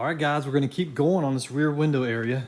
All right, guys, we're going to keep going on this rear window area.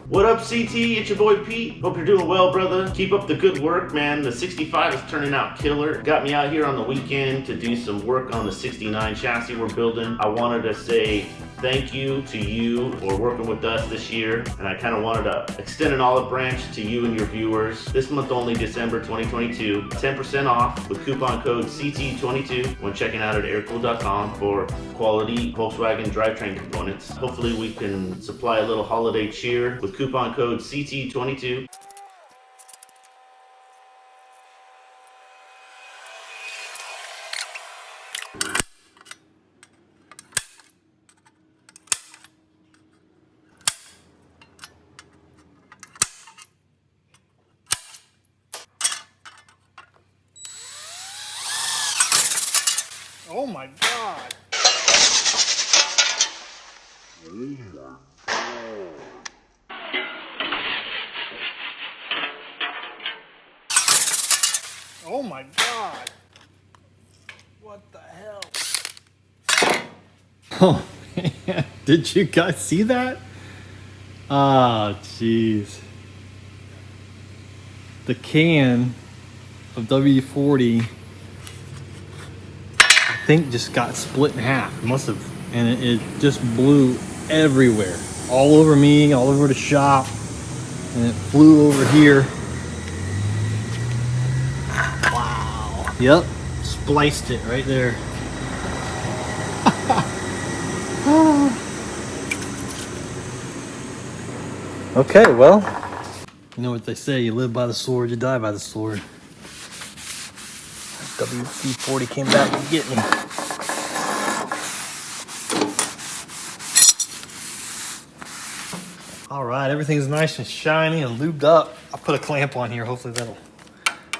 What up, CT? It's your boy Pete. Hope you're doing well, brother. Keep up the good work, man. The 65 is turning out killer. Got me out here on the weekend to do some work on the 69 chassis we're building. I wanted to say thank you to you for working with us this year, and I kind of wanted to extend an olive branch to you and your viewers. This month only, December 2022, 10% off with coupon code CT22 when checking out at aircool.com for quality Volkswagen drivetrain components. Hopefully we can supply a little holiday cheer with coupon code CT22. Oh my God. Oh my God. What the hell? Oh, man. Did you guys see that? Ah, jeez. The can of W40, I think, just got split in half. It must have, and it just blew everywhere. All over me, all over the shop, and it flew over here. Wow. Yep, spliced it right there. Okay, well, you know what they say, you live by the sword, you die by the sword. WC-40 came back to get me. All right, everything's nice and shiny and lubed up. I'll put a clamp on here. Hopefully that'll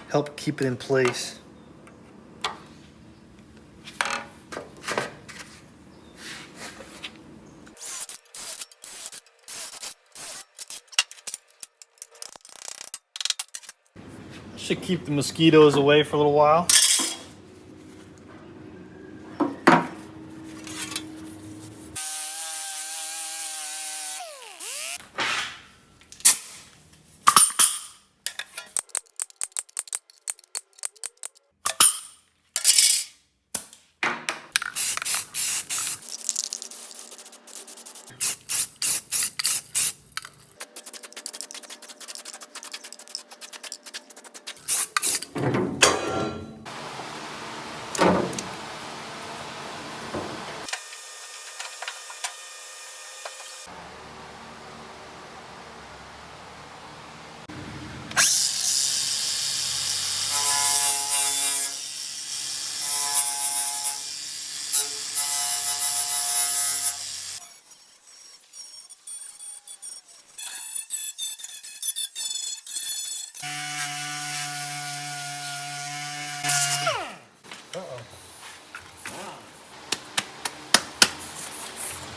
help keep it in place. Should keep the mosquitoes away for a little while.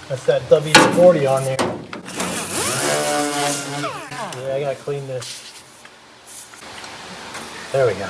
That's that W40 on there. Yeah, I gotta clean this. There we go.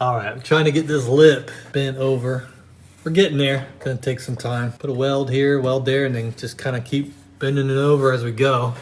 All right, I'm trying to get this lip bent over. We're getting there. Gonna take some time. Put a weld here, weld there, and then just kind of keep bending it over as we go.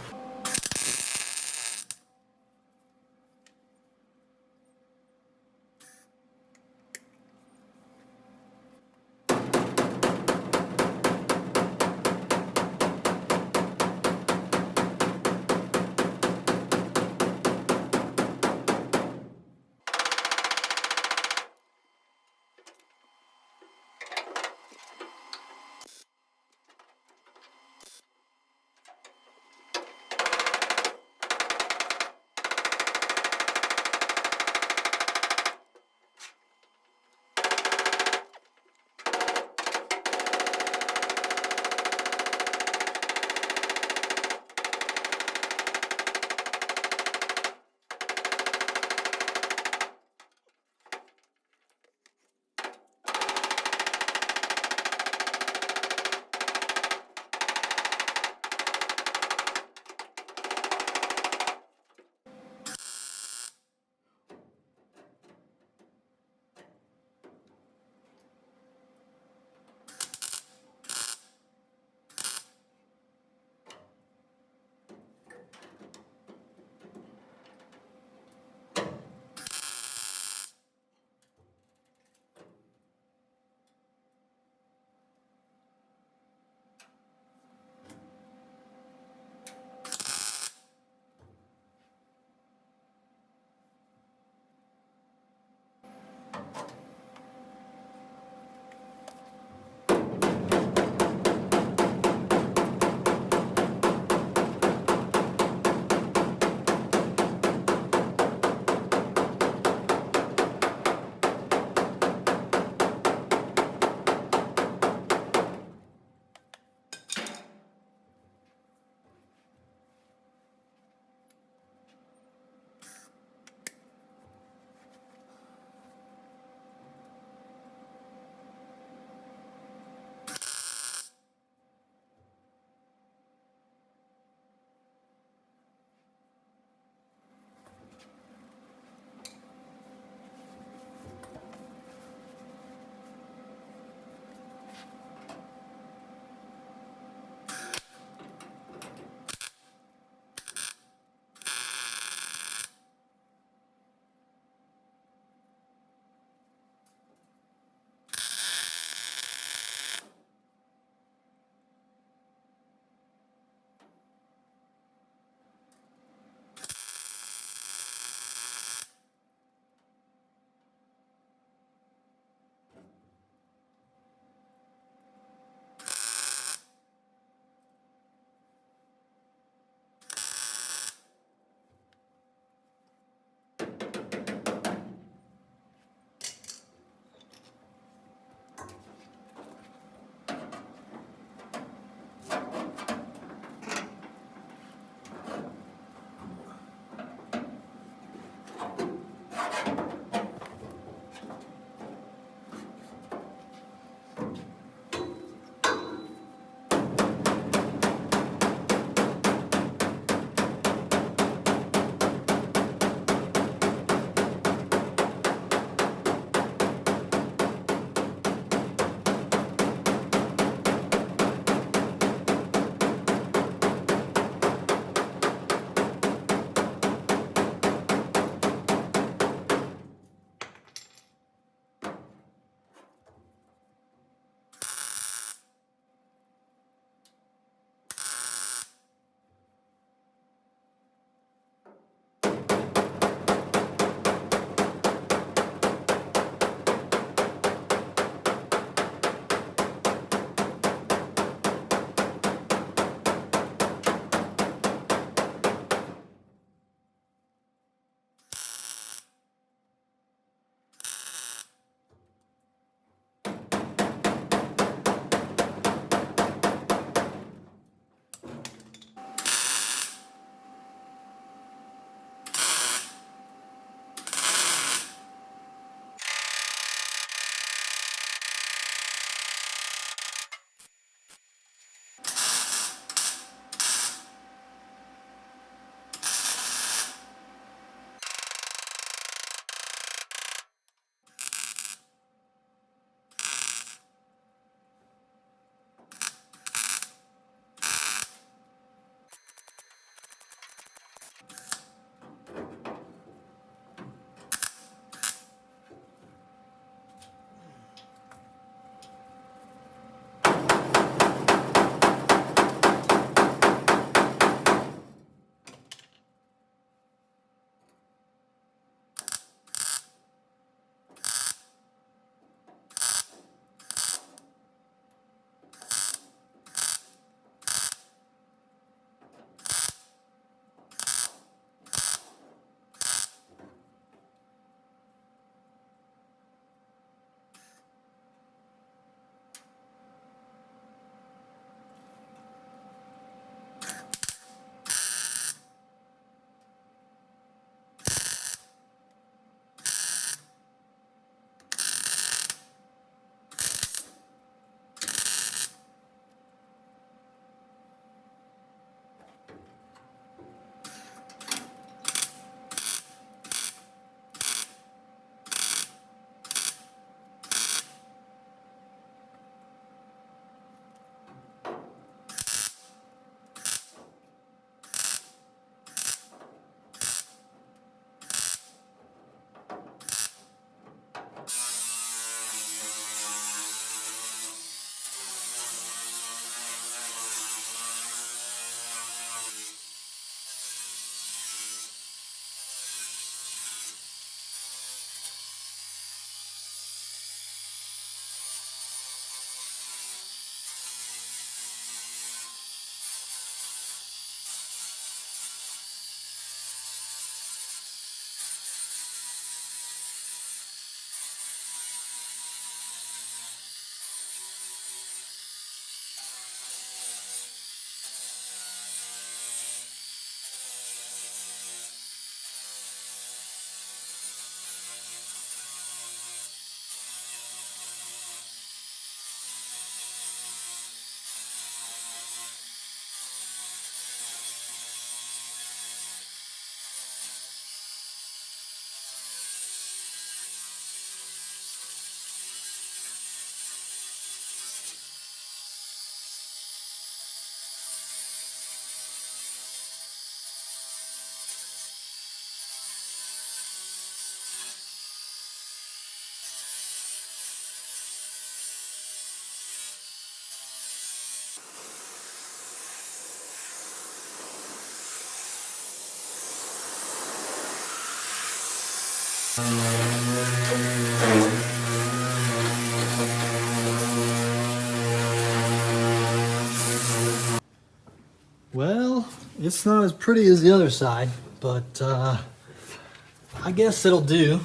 Well, it's not as pretty as the other side, but I guess it'll do.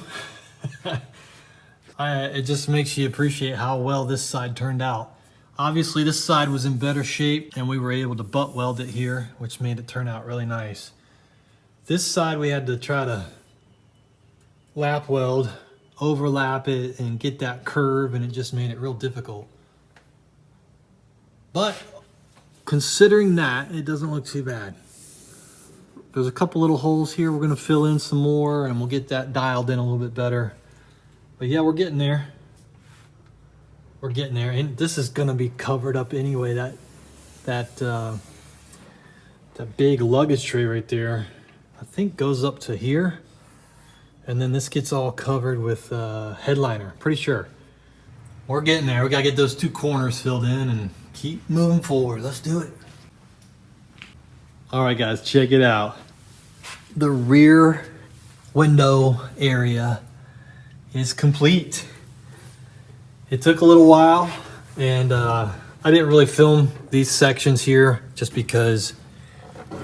It just makes you appreciate how well this side turned out. Obviously, this side was in better shape, and we were able to butt weld it here, which made it turn out really nice. This side we had to try to lap weld, overlap it, and get that curve, and it just made it real difficult. But considering that, it doesn't look too bad. There's a couple little holes here we're gonna fill in some more, and we'll get that dialed in a little bit better. But yeah, we're getting there. We're getting there, and this is gonna be covered up anyway. That big luggage tray right there, I think goes up to here, and then this gets all covered with headliner. Pretty sure. We're getting there. We gotta get those two corners filled in and keep moving forward. Let's do it. All right, guys, check it out. The rear window area is complete. It took a little while, and I didn't really film these sections here just because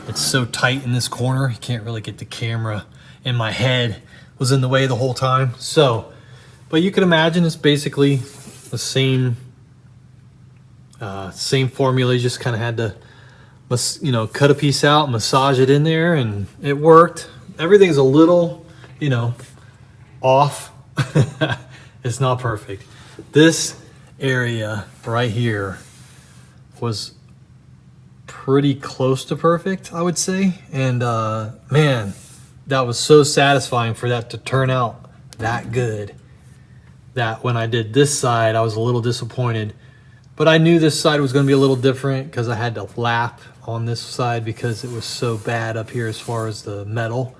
it's so tight in this corner. You can't really get the camera, and my head was in the way the whole time. So, but you can imagine it's basically the same formula. You just kind of had to, you know, cut a piece out, massage it in there, and it worked. Everything's a little, you know, off. It's not perfect. This area right here was pretty close to perfect, I would say. And man, that was so satisfying for that to turn out that good, that when I did this side, I was a little disappointed. But I knew this side was going to be a little different because I had to lap on this side because it was so bad up here as far as the metal.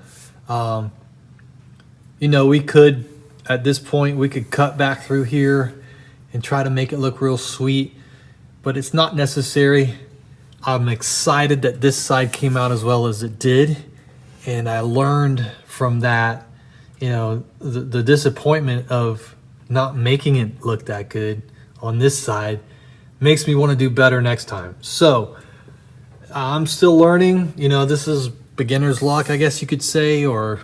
You know, we could, at this point, we could cut back through here and try to make it look real sweet, but it's not necessary. I'm excited that this side came out as well as it did, and I learned from that, you know, the disappointment of not making it look that good on this side makes me want to do better next time. So I'm still learning. You know, this is beginner's luck, I guess you could say, or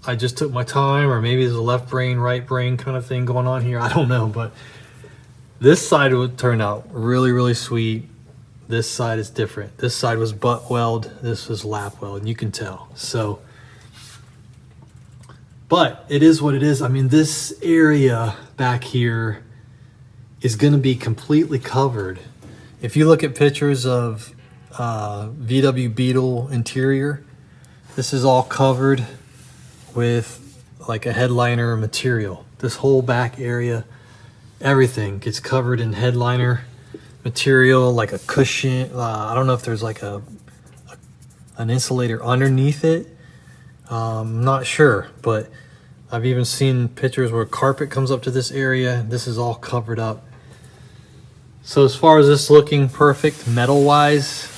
I just took my time, or maybe there's a left brain, right brain kind of thing going on here. I don't know, but this side would turn out really, really sweet. This side is different. This side was butt weld. This was lap weld, and you can tell. So, but it is what it is. I mean, this area back here is going to be completely covered. If you look at pictures of VW Beetle interior, this is all covered with like a headliner material. This whole back area, everything gets covered in headliner material, like a cushion. I don't know if there's like an insulator underneath it. I'm not sure, but I've even seen pictures where carpet comes up to this area. This is all covered up. So as far as this looking perfect metal wise,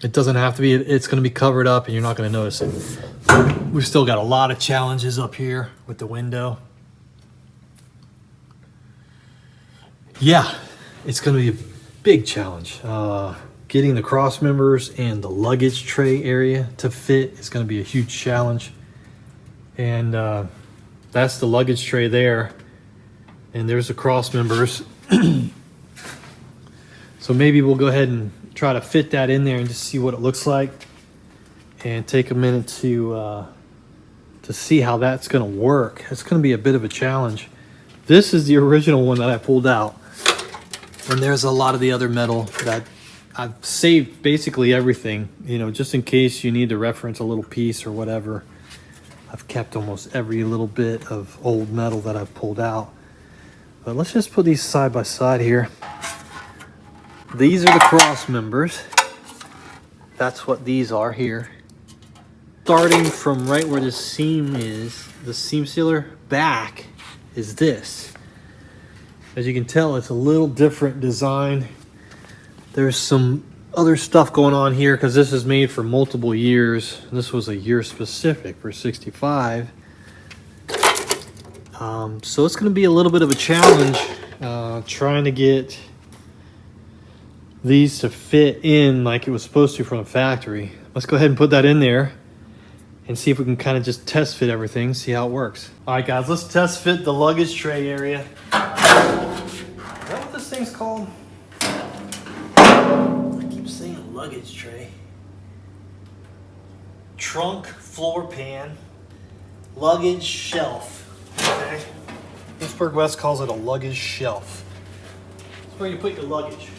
it doesn't have to be. It's going to be covered up and you're not going to notice it. We've still got a lot of challenges up here with the window. Yeah, it's going to be a big challenge. Getting the cross members and the luggage tray area to fit is going to be a huge challenge. And that's the luggage tray there. And there's the cross members. So maybe we'll go ahead and try to fit that in there and just see what it looks like, and take a minute to see how that's going to work. It's going to be a bit of a challenge. This is the original one that I pulled out, and there's a lot of the other metal that I've saved basically everything, you know, just in case you need to reference a little piece or whatever. I've kept almost every little bit of old metal that I've pulled out. But let's just put these side by side here. These are the cross members. That's what these are here. Starting from right where the seam is, the seam sealer back is this. As you can tell, it's a little different design. There's some other stuff going on here because this is made for multiple years. This was a year specific for 65. So it's going to be a little bit of a challenge trying to get these to fit in like it was supposed to from the factory. Let's go ahead and put that in there and see if we can kind of just test fit everything, see how it works. All right, guys, let's test fit the luggage tray area. Is that what this thing's called? I keep saying luggage tray. Trunk, floor pan, luggage shelf. Okay. Pittsburgh West calls it a luggage shelf. It's where you put your luggage.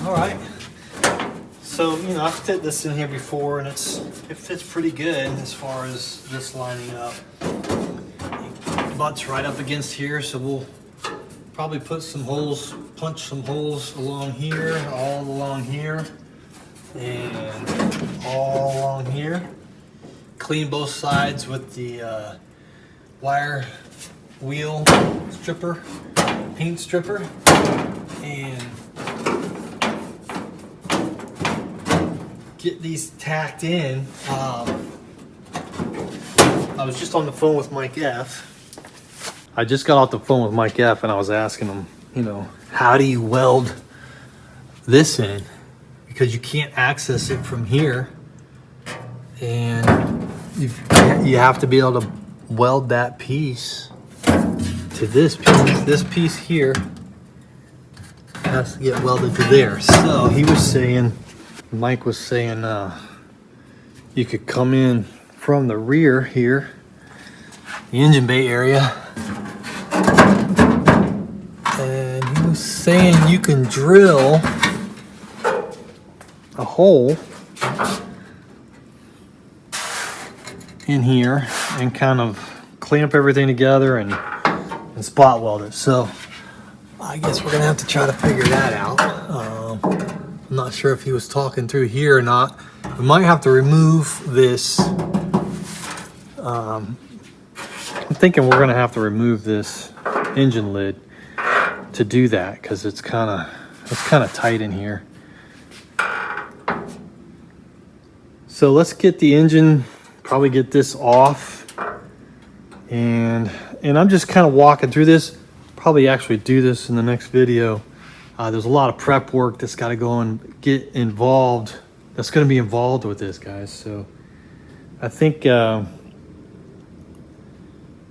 All right, so I've fit this in here before, and it fits pretty good as far as this lining up. It butts right up against here, so we'll probably put some holes, punch some holes along here, all along here, and all along here. Clean both sides with the wire wheel stripper, paint stripper, and get these tacked in. I was just on the phone with Mike F. I just got off the phone with Mike F and I was asking him, how do you weld this in? Because you can't access it from here. And you have to be able to weld that piece to this piece. This piece here has to get welded to there. So he was saying, Mike was saying you could come in from the rear here, the engine bay area, and he was saying you can drill a hole in here and kind of clamp everything together and spot weld it. So I guess we're gonna have to try to figure that out. I'm not sure if he was talking through here or not. We might have to remove this. I'm thinking we're gonna have to remove this engine lid to do that because it's kind of tight in here. So let's get the engine, probably get this off, and I'm just kind of walking through this. Probably actually do this in the next video. There's a lot of prep work that's got to go and get involved. That's going to be involved with this, guys. So I think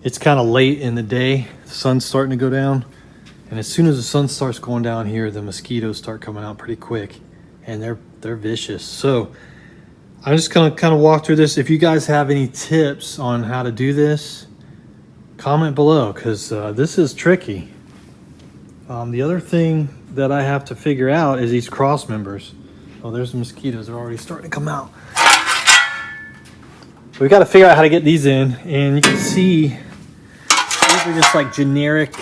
it's kind of late in the day. The sun's starting to go down. And as soon as the sun starts going down here, the mosquitoes start coming out pretty quick. And they're vicious. So I'm just going to kind of walk through this. If you guys have any tips on how to do this, comment below, because this is tricky. The other thing that I have to figure out is these cross members. Oh, there's the mosquitoes. They're already starting to come out. We've got to figure out how to get these in. And you can see these are just like generic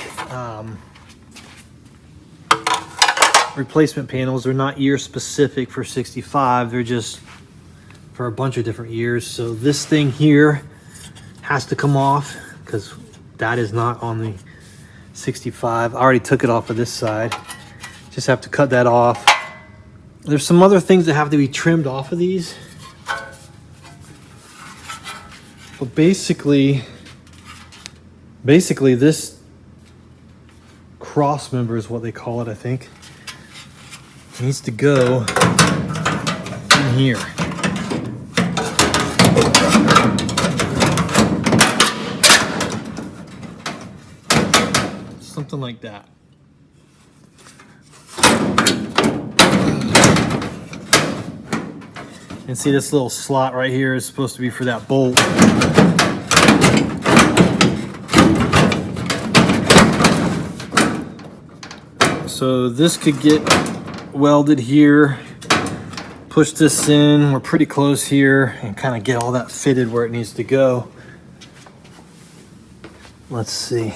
replacement panels. They're not year specific for 65. They're just for a bunch of different years. So this thing here has to come off because that is not on the 65. I already took it off of this side. Just have to cut that off. There's some other things that have to be trimmed off of these. But basically this cross member is what they call it, I think. It needs to go in here. Something like that. And see, this little slot right here is supposed to be for that bolt. So this could get welded here, push this in, we're pretty close here, and kind of get all that fitted where it needs to go. Let's see.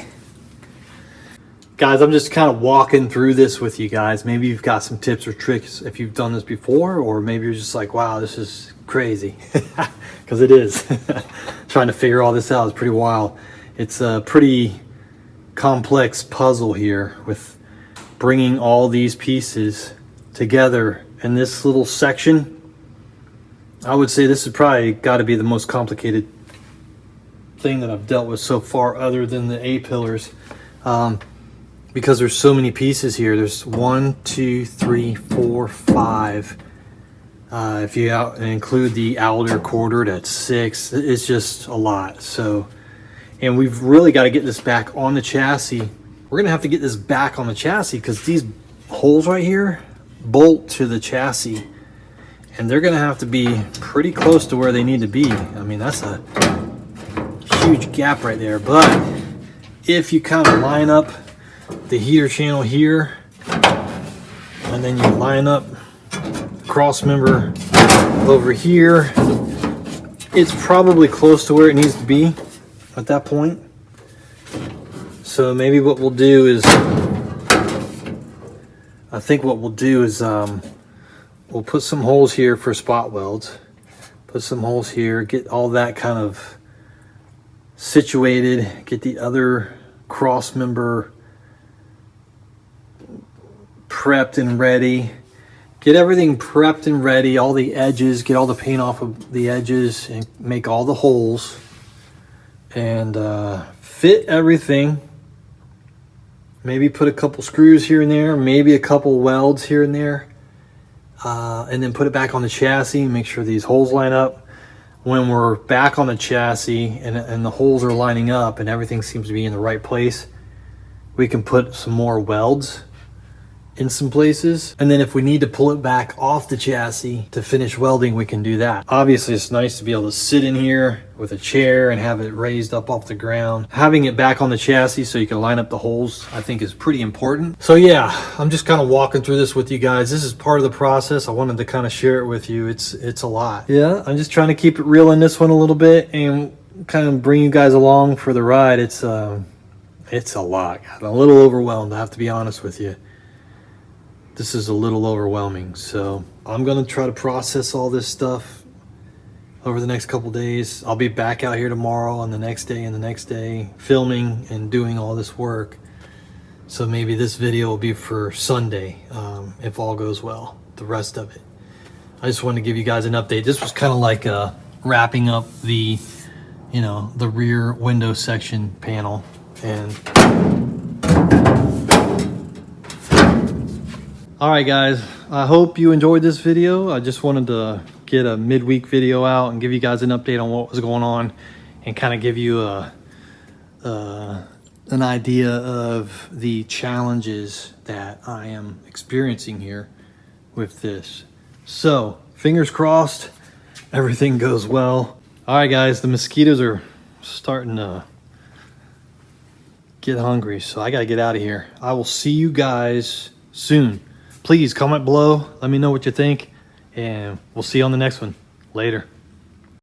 Guys, I'm just kind of walking through this with you guys. Maybe you've got some tips or tricks if you've done this before, or maybe you're just like, wow, this is crazy. Because it is. Trying to figure all this out is pretty wild. It's a pretty complex puzzle here with bringing all these pieces together in this little section. I would say this has probably got to be the most complicated thing that I've dealt with so far, other than the A-pillars. Because there's so many pieces here. There's 1, 2, 3, 4, 5. If you include the outer quarter, that's 6. It's just a lot. So, and we've really got to get this back on the chassis. We're gonna have to get this back on the chassis because these holes right here bolt to the chassis, and they're gonna have to be pretty close to where they need to be. I mean, that's a huge gap right there. But if you kind of line up the heater channel here, and then you line up the cross member over here, it's probably close to where it needs to be at that point. So maybe what we'll do is, I think what we'll do is we'll put some holes here for spot welds, put some holes here, get all that kind of situated, get the other cross member prepped and ready, get everything prepped and ready, all the edges, get all the paint off of the edges and make all the holes, and fit everything. Maybe put a couple screws here and there, maybe a couple welds here and there, and then put it back on the chassis, make sure these holes line up. When we're back on the chassis and the holes are lining up and everything seems to be in the right place, we can put some more welds in some places, and then if we need to pull it back off the chassis to finish welding, we can do that. Obviously, it's nice to be able to sit in here with a chair and have it raised up off the ground. Having it back on the chassis so you can line up the holes, I think, is pretty important. So yeah, I'm just kind of walking through this with you guys. This is part of the process. I wanted to kind of share it with you. It's a lot. Yeah, I'm just trying to keep it real in this one a little bit and kind of bring you guys along for the ride. It's a lot. I'm a little overwhelmed, I have to be honest with you. This is a little overwhelming, so I'm gonna try to process all this stuff over the next couple days. I'll be back out here tomorrow and the next day filming and doing all this work. So maybe this video will be for Sunday, if all goes well, the rest of it. I just wanted to give you guys an update. This was kind of like wrapping up the, the rear window section panel. And all right, guys, I hope you enjoyed this video. I just wanted to get a midweek video out and give you guys an update on what was going on and kind of give you an idea of the challenges that I am experiencing here with this. So, fingers crossed, everything goes well. All right, guys, the mosquitoes are starting to get hungry, so I got to get out of here. I will see you guys soon. Please comment below, let me know what you think, and we'll see you on the next one. Later.